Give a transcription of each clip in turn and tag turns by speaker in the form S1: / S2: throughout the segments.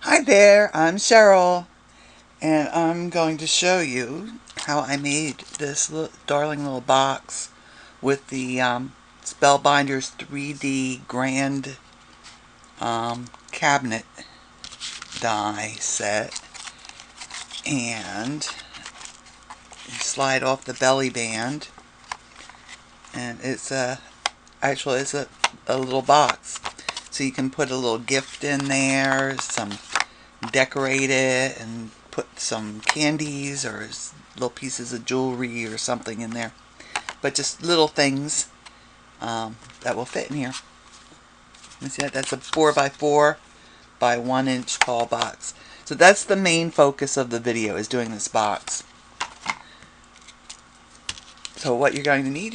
S1: Hi there, I'm Cheryl, and I'm going to show you how I made this darling little box with the Spellbinders 3D Grand Cabinet die set. And you slide off the belly band, and it's actually it's a little box. So you can put a little gift in there, decorate it, and put some candies or little pieces of jewelry or something in there. But just little things that will fit in here. You see that? That's a 4x4 by 1 inch tall box. So that's the main focus of the video, is doing this box. So what you're going to need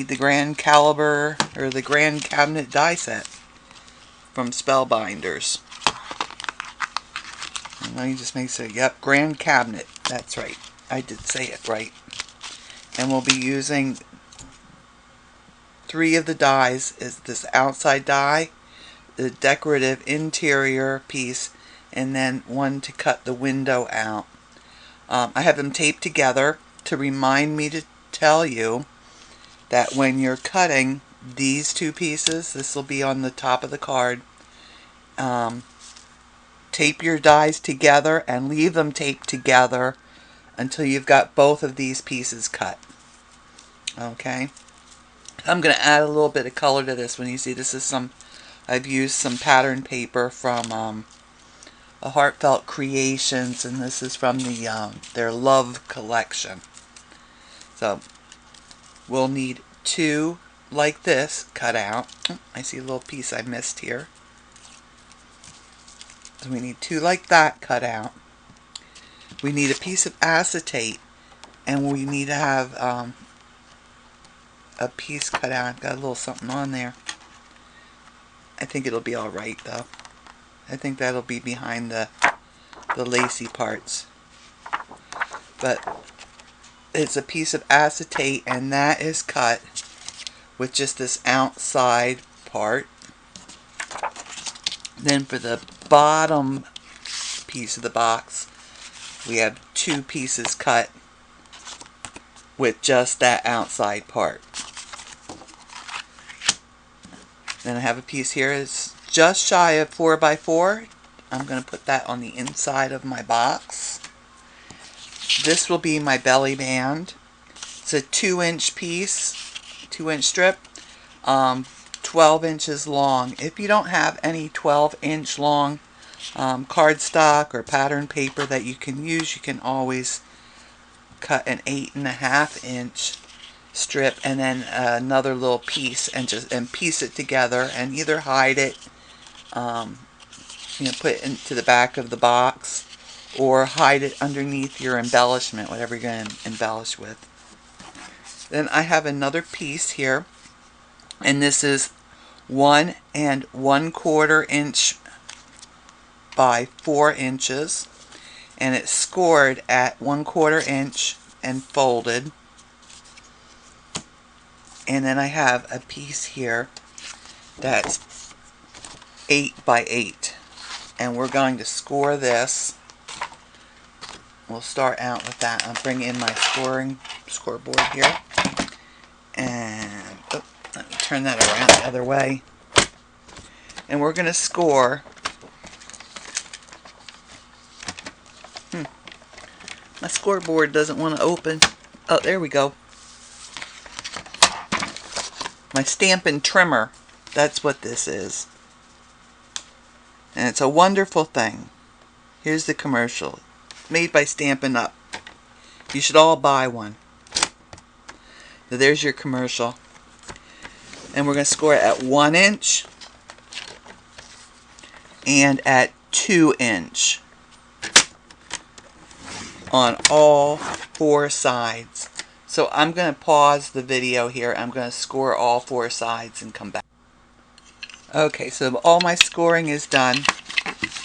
S1: the Grand Caliber or the Grand Cabinet die set from Spellbinders. And let me just make sure. Yep, Grand Cabinet. That's right. I did say it right. And we'll be using 3 of the dies. Is this outside die, the decorative interior piece, and then 1 to cut the window out. I have them taped together to remind me to tell you that when you're cutting these 2 pieces, this will be on the top of the card, tape your dies together and leave them taped together until you've got both of these pieces cut. Okay? I'm going to add a little bit of color to this one. You see, this is I've used some pattern paper from a Heartfelt Creations, and this is from their Love collection. So we'll need 2 like this cut out. I see a little piece I missed here. So we need 2 like that cut out. We need a piece of acetate, and we need to have a piece cut out. I've got a little something on there. I think it'll be alright though. I think that'll be behind the lacy parts. But it's a piece of acetate, and that is cut with just this outside part. Then for the bottom piece of the box, we have 2 pieces cut with just that outside part. Then I have a piece here that's just shy of 4x4. I'm going to put that on the inside of my box. This will be my belly band. It's a 2-inch piece, 2-inch strip, 12 inches long. If you don't have any 12-inch long cardstock or pattern paper that you can use, you can always cut an 8.5-inch strip and then another little piece and piece it together, and either hide it, put it into the back of the box, or hide it underneath your embellishment, whatever you're going to embellish with. Then I have another piece here, and this is 1 1/4 inch by 4 inches, and it's scored at 1/4 inch and folded. And then I have a piece here that's 8 by 8, and we're going to score this. We'll start out with that. I'll bring in my scoreboard here, and let me turn that around the other way. And we're going to score. My scoreboard doesn't want to open. Oh, there we go. My Stampin' trimmer. That's what this is. And it's a wonderful thing. Here's the commercial. Made by Stampin' Up. You should all buy one. So there's your commercial. And we're going to score it at 1 inch and at 2 inch on all 4 sides. So I'm going to pause the video here. I'm going to score all 4 sides and come back. Okay, so all my scoring is done.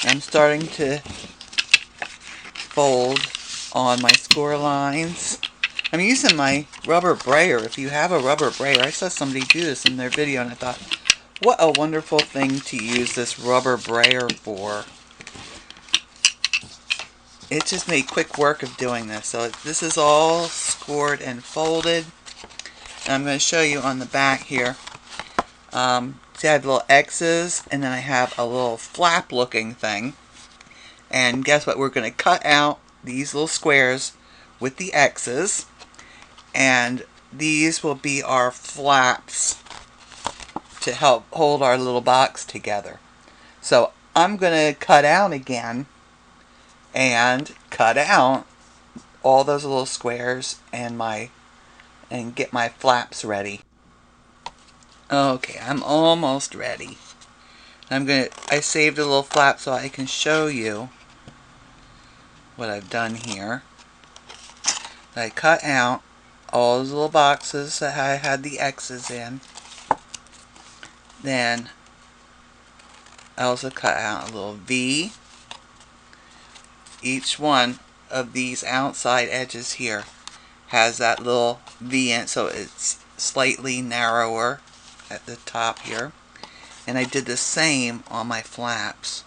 S1: I'm starting to fold on my score lines. I'm using my rubber brayer. If you have a rubber brayer, I saw somebody do this in their video and I thought, what a wonderful thing to use this rubber brayer for. It just made quick work of doing this. So this is all scored and folded. And I'm going to show you on the back here. See, I have little X's, and then I have a little flap looking thing. And guess what? We're going to cut out these little squares with the X's. And these will be our flaps to help hold our little box together. So I'm going to cut out again and cut out all those little squares and get my flaps ready. Okay, I'm almost ready. I saved a little flap so I can show you what I've done here. I cut out all those little boxes that I had the X's in. Then I also cut out a little V. Each one of these outside edges here has that little V in it, so it's slightly narrower at the top here. And I did the same on my flaps.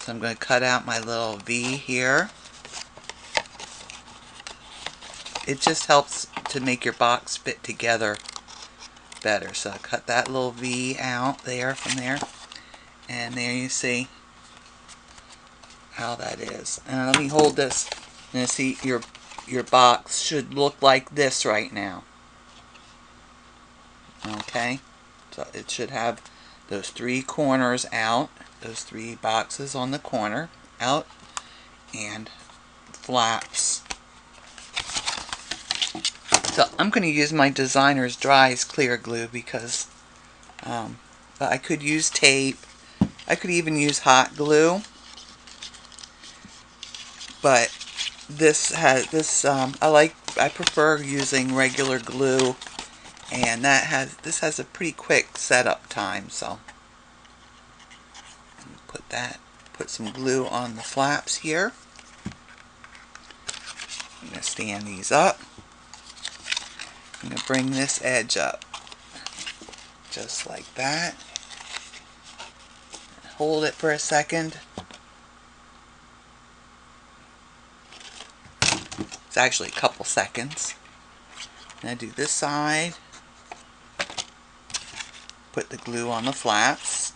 S1: So I'm going to cut out my little V here. It just helps to make your box fit together better. So I cut that little V out there from there. And there you see how that is. And let me hold this. And see, your box should look like this right now. Okay, so it should have those three corners out, those three boxes on the corner out, and flaps. So I'm going to use my designer's Dries clear glue because I could use tape. I could even use hot glue, but I prefer using regular glue, and this has a pretty quick setup time. So put some glue on the flaps here. I'm going to stand these up. I'm going to bring this edge up just like that. Hold it for a second. It's actually a couple seconds. And I do this side. Put the glue on the flaps.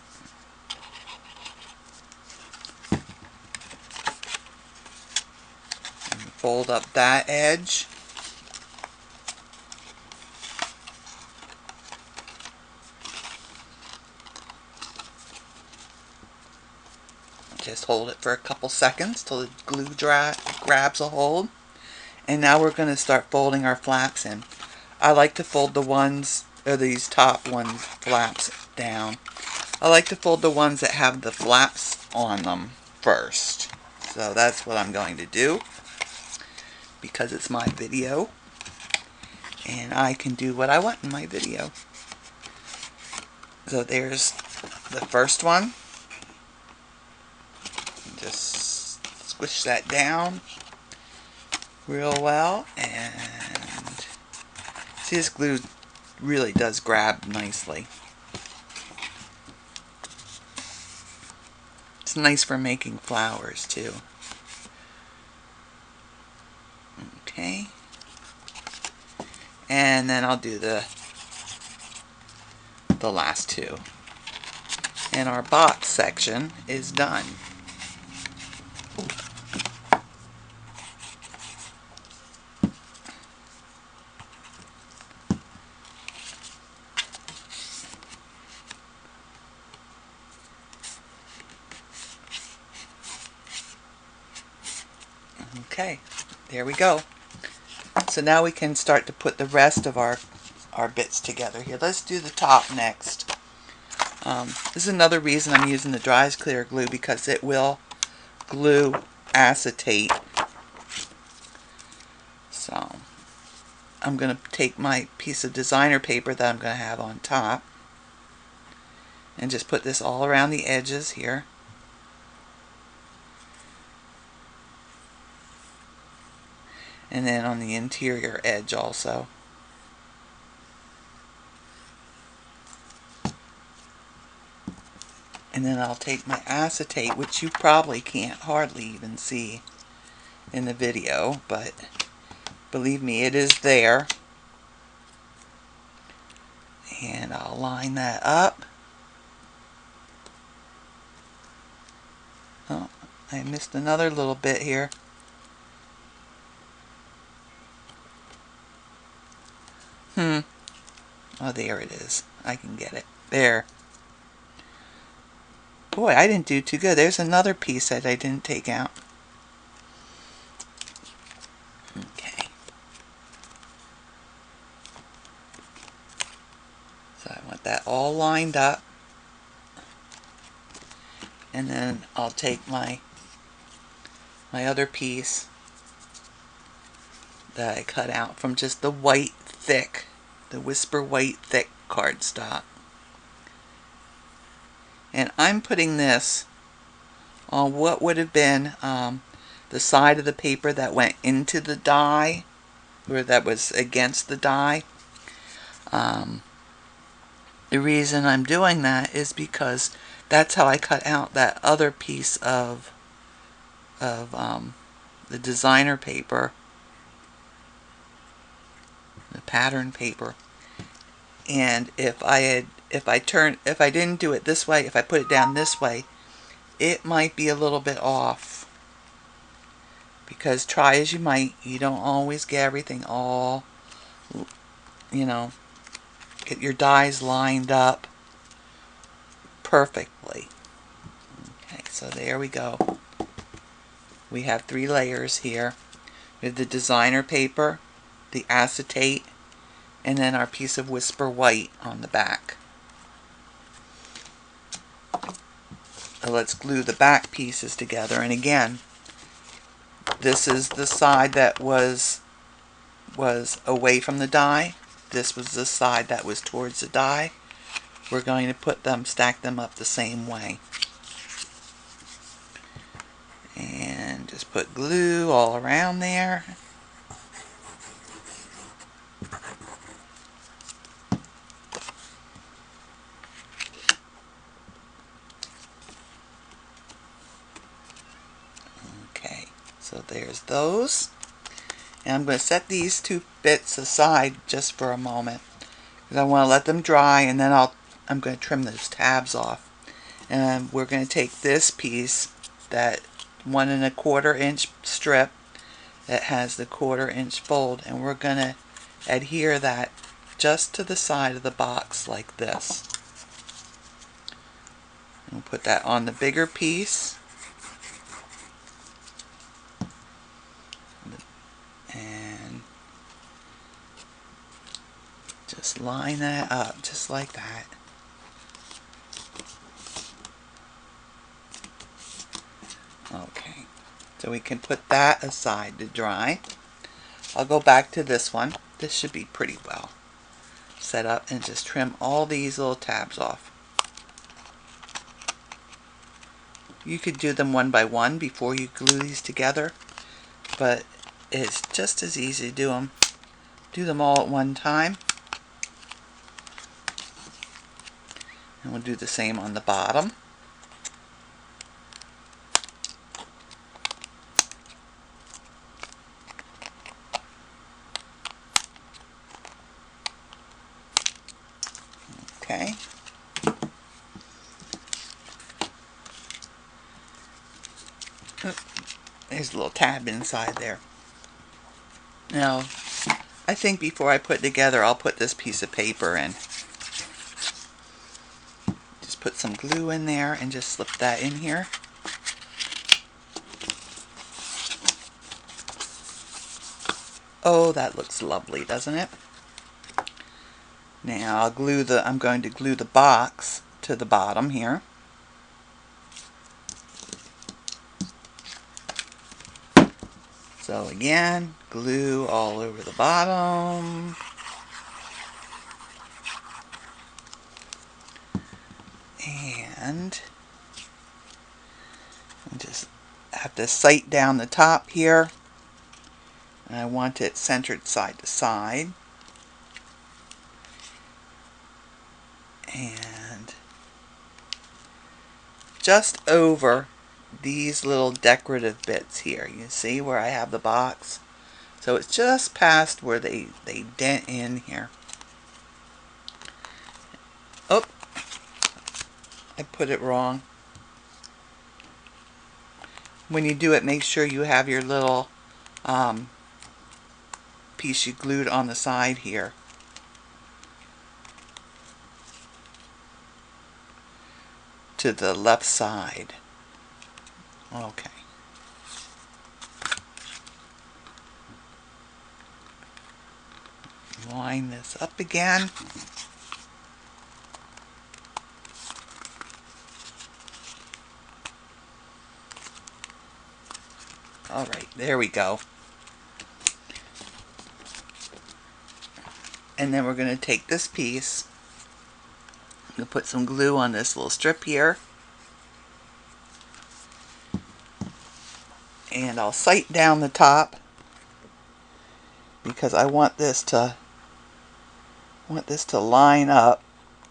S1: And fold up that edge. Just hold it for a couple seconds till the glue grabs a hold. And now we're going to start folding our flaps in. I like to fold the ones, or these top ones, flaps down. I like to fold the ones that have the flaps on them first. So that's what I'm going to do, because it's my video and I can do what I want in my video. So there's the first one. Just squish that down real well, and see, this glue really does grab nicely. It's nice for making flowers too. Okay, and then I'll do the last two, and our box section is done. Okay, there we go. So now we can start to put the rest of our bits together here. Let's do the top next. This is another reason I'm using the Dries clear glue, because it will glue acetate. So I'm going to take my piece of designer paper that I'm going to have on top and just put this all around the edges here. And then on the interior edge also. And then I'll take my acetate, which you probably can't hardly even see in the video, but believe me, it is there. And I'll line that up. Oh, I missed another little bit here. Oh, there it is. I can get it. There. Boy, I didn't do too good. There's another piece that I didn't take out. Okay. So I want that all lined up. And then I'll take my other piece that I cut out from just the white thick, the Whisper White Thick cardstock. And I'm putting this on what would have been the side of the paper that went into the die, or that was against the die. The reason I'm doing that is because that's how I cut out that other piece of the designer paper, the pattern paper. And if I didn't do it this way, if I put it down this way, it might be a little bit off. Because try as you might, you don't always get everything all, get your dies lined up perfectly. Okay, so there we go. We have 3 layers here. We have the designer paper, the acetate, and then our piece of Whisper White on the back. So let's glue the back pieces together. And again, this is the side that was away from the die. This was the side that was towards the die. We're going to stack them up the same way. And just put glue all around there. Okay, so there's those. And I'm going to set these 2 bits aside just for a moment, because I want to let them dry, and then I'm going to trim those tabs off. And we're going to take this piece, that 1 1/4 inch strip that has the 1/4 inch fold, and we're going to adhere that just to the side of the box like this. And we'll put that on the bigger piece. And just line that up just like that. Okay, so we can put that aside to dry. I'll go back to this one. This should be pretty well set up, and just trim all these little tabs off. You could do them one by one before you glue these together, but it's just as easy to do them all at one time. And we'll do the same on the bottom. Okay. There's a little tab inside there. Now, I think before I put it together, I'll put this piece of paper in. Just put some glue in there and just slip that in here. Oh, that looks lovely, doesn't it? Now I'm going to glue the box to the bottom here. So again, glue all over the bottom. And I just have to sight down the top here. And I want it centered side to side. And just over these little decorative bits here. You see where I have the box? So it's just past where they dent in here. Oh, I put it wrong. When you do it, make sure you have your little piece you glued on the side here. To the left side. Okay. Line this up again. Alright, there we go. And then we're going to take this piece, I'm going to put some glue on this little strip here, and I'll sight down the top because I want this to line up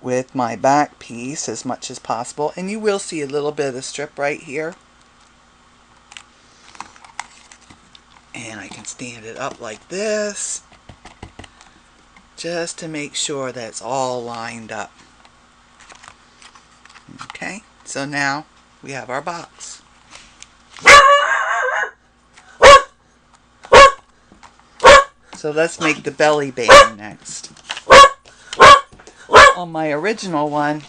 S1: with my back piece as much as possible. And you will see a little bit of the strip right here. And I can stand it up like this just to make sure that it's all lined up. Okay, so now we have our box. So let's make the belly band next. On my original one,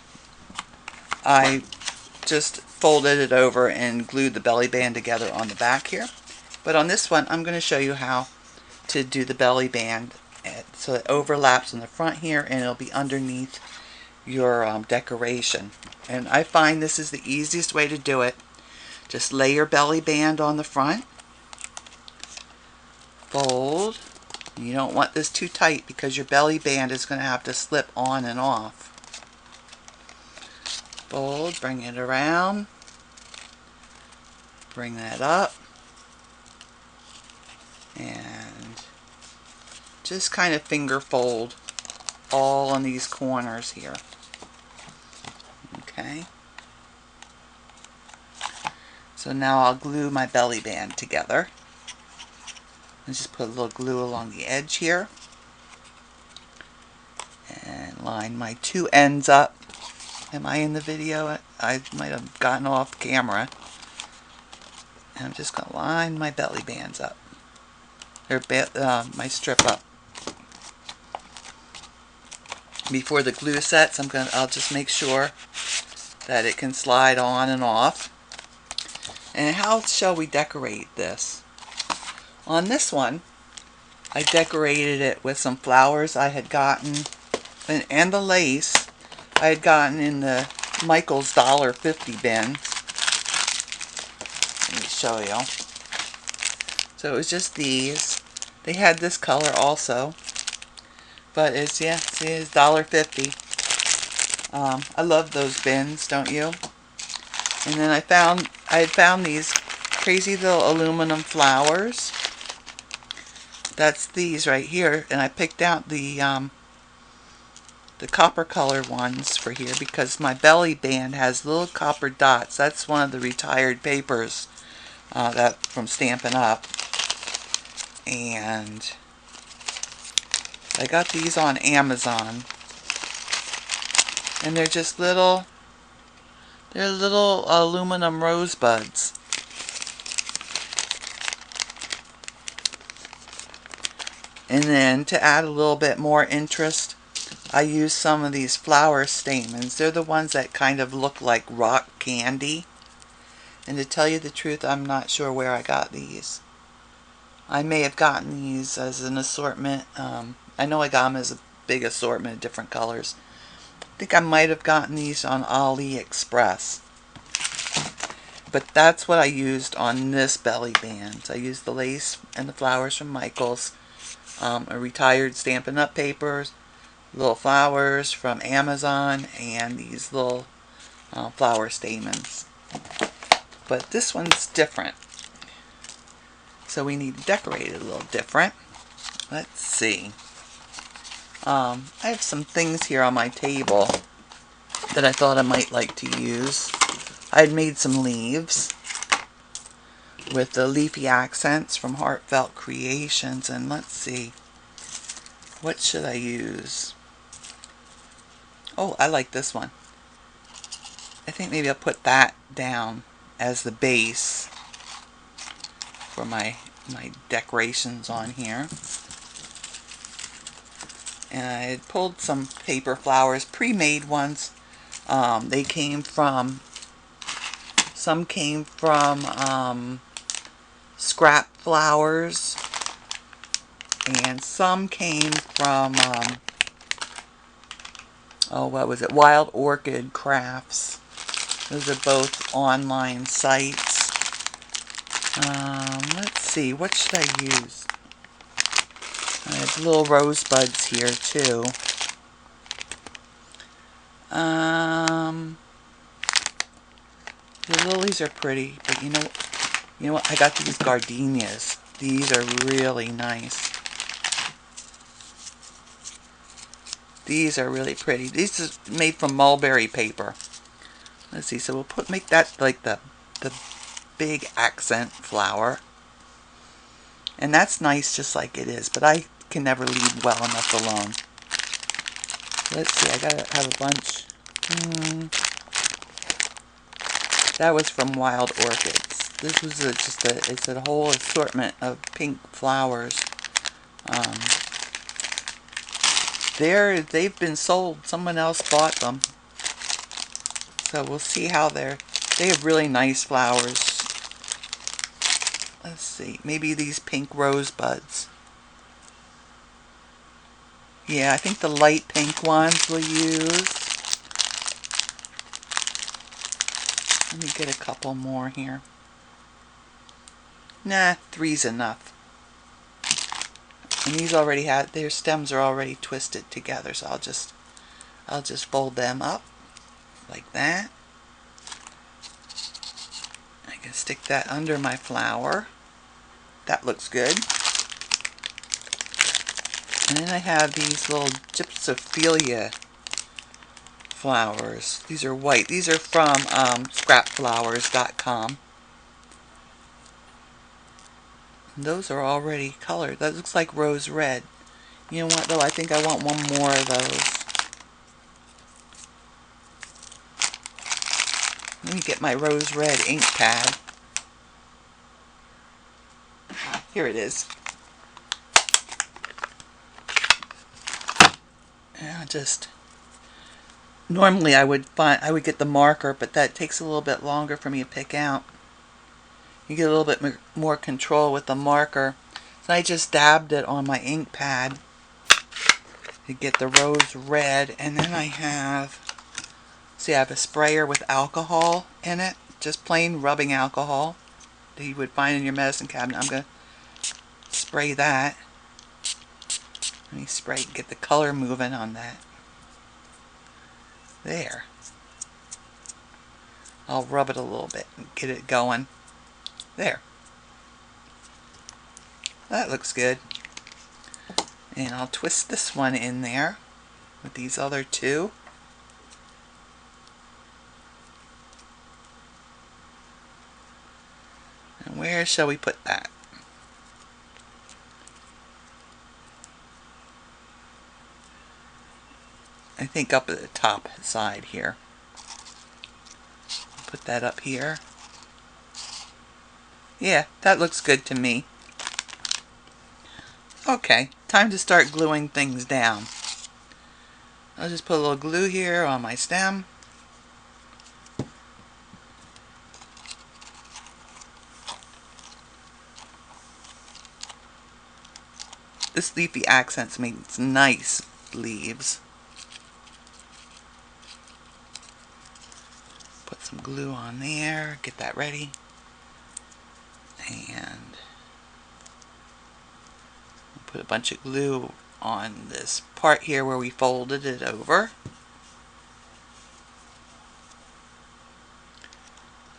S1: I just folded it over and glued the belly band together on the back here. But on this one, I'm going to show you how to do the belly band so it overlaps in the front here and it'll be underneath your decoration. And I find this is the easiest way to do it. Just lay your belly band on the front, fold. You don't want this too tight because your belly band is going to have to slip on and off. Fold, bring it around, bring that up, and just kind of finger fold all on these corners here. Okay. So now I'll glue my belly band together. And just put a little glue along the edge here. And line my two ends up. Am I in the video? I might have gotten off camera. And I'm just going to line my belly bands up. Or my strip up. Before the glue sets, I'll just make sure that it can slide on and off. And how shall we decorate this? On this one, I decorated it with some flowers I had gotten, and the lace I had gotten in the Michael's $1.50 bin. Let me show you. So it was just these. They had this color also, but it's, yeah, see, it's $1.50. I love those bins, don't you? And then I had found these crazy little aluminum flowers. That's these right here, and I picked out the copper color ones for here because my belly band has little copper dots. That's one of the retired papers that from Stampin' Up. And I got these on Amazon, and they're just little aluminum rosebuds. And then to add a little bit more interest, I use some of these flower stamens. They're the ones that kind of look like rock candy. And to tell you the truth, I'm not sure where I got these. I may have gotten these as an assortment. I know I got them as a big assortment of different colors. I think I might have gotten these on AliExpress. But that's what I used on this belly band. I used the lace and the flowers from Michael's. A retired Stampin' Up papers, little flowers from Amazon, and these little flower stamens. But this one's different, so we need to decorate it a little different. Let's see. I have some things here on my table that I thought I might like to use. I'd made some leaves with the leafy accents from Heartfelt Creations, and let's see, what should I use? Oh, I like this one. I think maybe I'll put that down as the base for my decorations on here. And I had pulled some paper flowers, pre-made ones. They came from, some came from scrap flowers, and some came from oh, what was it, Wild Orchid Crafts. Those are both online sites. Let's see, what should I use? I have little rosebuds here too. The lilies are pretty, but you know what? I got these gardenias. These are really nice. These are really pretty. These are made from mulberry paper. Let's see. So we'll make that like the big accent flower, and that's nice just like it is. But I can never leave well enough alone. Let's see. I gotta have a bunch. That was from Wild Orchids. This was it's a whole assortment of pink flowers. They've been sold. Someone else bought them. So we'll see how they have really nice flowers. Let's see. Maybe these pink rosebuds. Yeah, I think the light pink ones we'll use. Let me get a couple more here. Nah, 3's enough. And these already had, their stems are already twisted together, so I'll just fold them up like that. I can stick that under my flower. That looks good. And then I have these little gypsophilia flowers. These are white. These are from scrapflowers.com. Those are already colored. That looks like rose red. You know what though? I think I want one more of those. Let me get my rose red ink pad. Here it is. And normally I would get the marker, but that takes a little bit longer for me to pick out. You get a little bit more control with the marker. So I just dabbed it on my ink pad to get the rose red, and then I have a sprayer with alcohol in it, just plain rubbing alcohol that you would find in your medicine cabinet. I'm going to spray that. Let me spray and get the color moving on that. There. I'll rub it a little bit and get it going. There. That looks good. And I'll twist this one in there with these other two. And where shall we put that? I think up at the top side here. Put that up here. Yeah, that looks good to me. Okay, time to start gluing things down. I'll just put a little glue here on my stem. This leafy accents makes nice leaves. Put some glue on there, get that ready. And put a bunch of glue on this part here where we folded it over.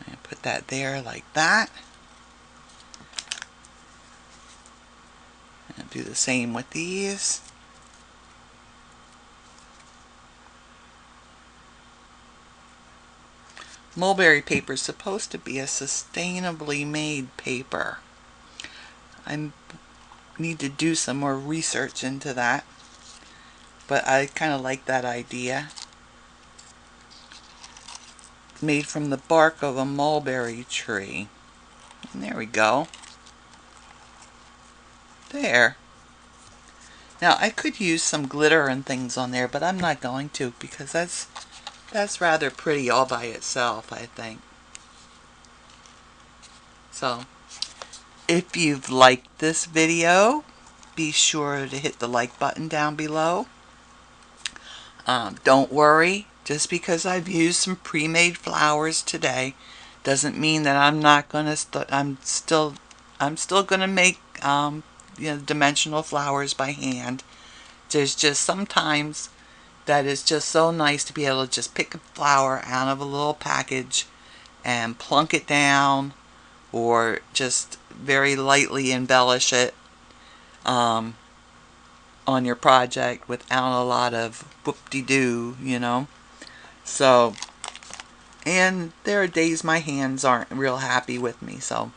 S1: And put that there like that. And do the same with these. mulberry paper is supposed to be a sustainably made paper. I need to do some more research into that, but I kind of like that idea. It's made from the bark of a mulberry tree. And there we go. There. Now I could use some glitter and things on there, but I'm not going to, because that's rather pretty all by itself, I think. So, if you've liked this video, be sure to hit the like button down below. Don't worry, just because I've used some pre-made flowers today doesn't mean that I'm not gonna. I'm still gonna make dimensional flowers by hand. There's just sometimes that is just so nice to be able to just pick a flower out of a little package and plunk it down, or just very lightly embellish it on your project without a lot of whoop-de-doo, you know. So, and there are days my hands aren't real happy with me, so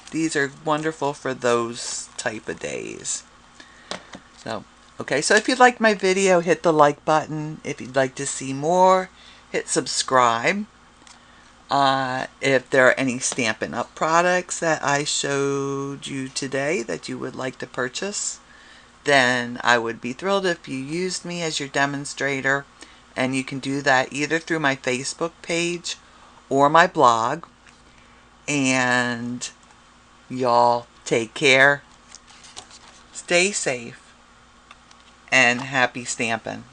S1: these are wonderful for those type of days. So, okay, so if you liked my video, hit the like button. If you'd like to see more, hit subscribe. If there are any Stampin' Up! Products that I showed you today that you would like to purchase, then I would be thrilled if you used me as your demonstrator. And you can do that either through my Facebook page or my blog. And y'all take care, stay safe, and happy stamping.